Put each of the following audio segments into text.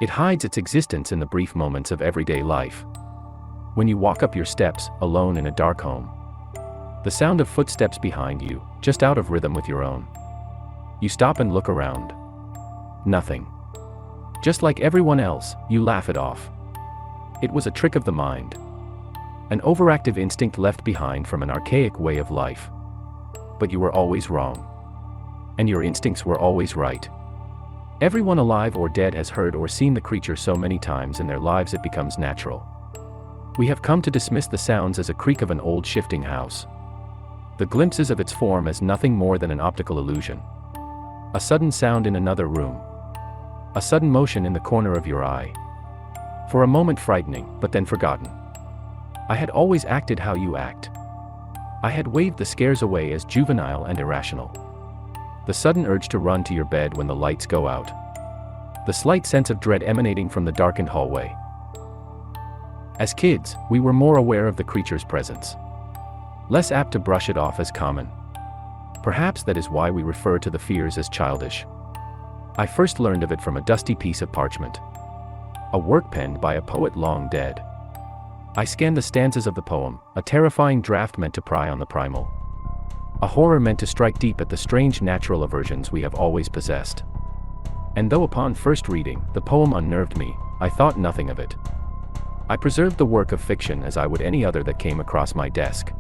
It hides its existence in the brief moments of everyday life. When you walk up your steps, alone in a dark home. The sound of footsteps behind you, just out of rhythm with your own. You stop and look around. Nothing. Just like everyone else, you laugh it off. It was a trick of the mind. An overactive instinct left behind from an archaic way of life. But you were always wrong. And your instincts were always right. Everyone alive or dead has heard or seen the creature so many times in their lives it becomes natural. We have come to dismiss the sounds as a creak of an old shifting house. The glimpses of its form as nothing more than an optical illusion. A sudden sound in another room. A sudden motion in the corner of your eye. For a moment frightening, but then forgotten. I had always acted how you act. I had waved the scares away as juvenile and irrational. The sudden urge to run to your bed when the lights go out. The slight sense of dread emanating from the darkened hallway. As kids, we were more aware of the creature's presence. Less apt to brush it off as common. Perhaps that is why we refer to the fears as childish. I first learned of it from a dusty piece of parchment. A work penned by a poet long dead. I scanned the stanzas of the poem, a terrifying draft meant to pry on the primal. A horror meant to strike deep at the strange natural aversions we have always possessed. And though upon first reading, the poem unnerved me, I thought nothing of it. I preserved the work of fiction as I would any other that came across my desk.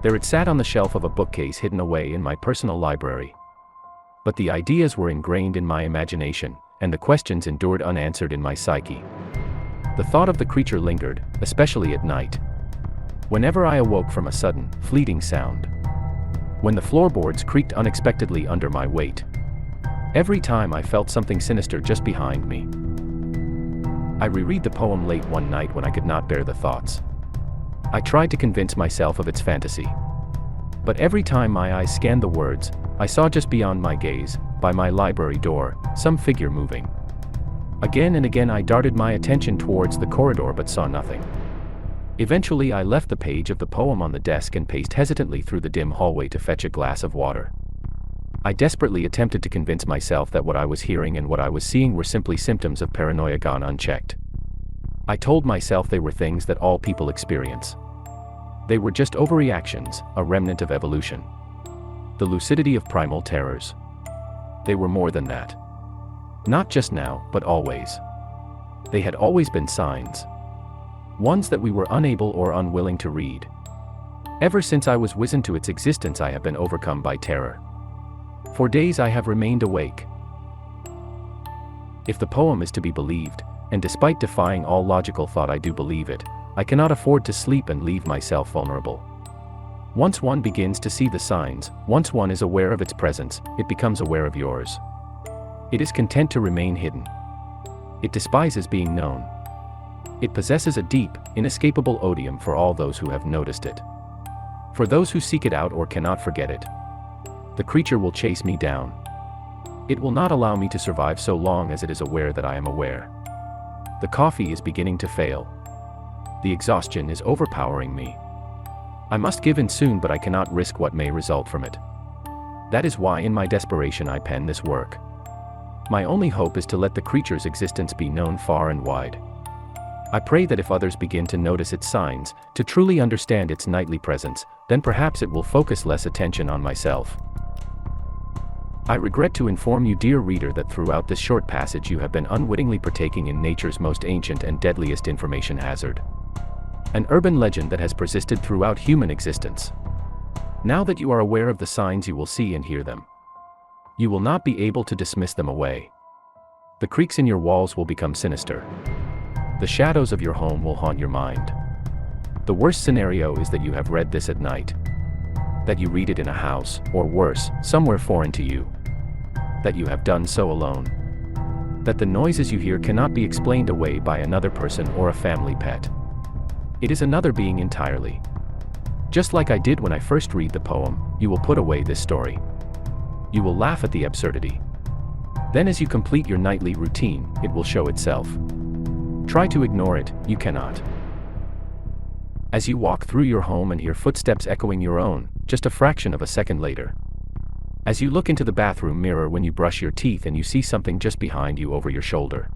There it sat on the shelf of a bookcase hidden away in my personal library. But the ideas were ingrained in my imagination, and the questions endured unanswered in my psyche. The thought of the creature lingered, especially at night. Whenever I awoke from a sudden, fleeting sound. When the floorboards creaked unexpectedly under my weight. Every time I felt something sinister just behind me. I reread the poem late one night when I could not bear the thoughts. I tried to convince myself of its fantasy. But every time my eyes scanned the words, I saw just beyond my gaze, by my library door, some figure moving. Again and again I darted my attention towards the corridor but saw nothing. Eventually I left the page of the poem on the desk and paced hesitantly through the dim hallway to fetch a glass of water. I desperately attempted to convince myself that what I was hearing and what I was seeing were simply symptoms of paranoia gone unchecked. I told myself they were things that all people experience. They were just overreactions, a remnant of evolution. The lucidity of primal terrors. They were more than that. Not just now, but always. They had always been signs. Ones that we were unable or unwilling to read. Ever since I was wizened to its existence I have been overcome by terror. For days I have remained awake. If the poem is to be believed, and despite defying all logical thought I do believe it, I cannot afford to sleep and leave myself vulnerable. Once one begins to see the signs, once one is aware of its presence, it becomes aware of yours. It is content to remain hidden. It despises being known. It possesses a deep, inescapable odium for all those who have noticed it. For those who seek it out or cannot forget it. The creature will chase me down. It will not allow me to survive so long as it is aware that I am aware. The coffee is beginning to fail. The exhaustion is overpowering me. I must give in soon, but I cannot risk what may result from it. That is why in my desperation I pen this work. My only hope is to let the creature's existence be known far and wide. I pray that if others begin to notice its signs, to truly understand its nightly presence, then perhaps it will focus less attention on myself. I regret to inform you, dear reader, that throughout this short passage you have been unwittingly partaking in nature's most ancient and deadliest information hazard. An urban legend that has persisted throughout human existence. Now that you are aware of the signs, you will see and hear them. You will not be able to dismiss them away. The creaks in your walls will become sinister. The shadows of your home will haunt your mind. The worst scenario is that you have read this at night. That you read it in a house, or worse, somewhere foreign to you. That you have done so alone. That the noises you hear cannot be explained away by another person or a family pet. It is another being entirely. Just like I did when I first read the poem, you will put away this story. You will laugh at the absurdity. Then as you complete your nightly routine, it will show itself. Try to ignore it, you cannot. As you walk through your home and hear footsteps echoing your own, just a fraction of a second later. As you look into the bathroom mirror when you brush your teeth and you see something just behind you over your shoulder.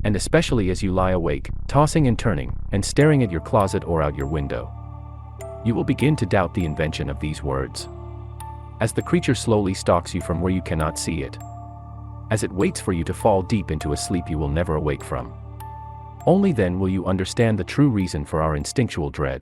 And especially as you lie awake, tossing and turning, and staring at your closet or out your window. You will begin to doubt the invention of these words. As the creature slowly stalks you from where you cannot see it. As it waits for you to fall deep into a sleep you will never awake from. Only then will you understand the true reason for our instinctual dread.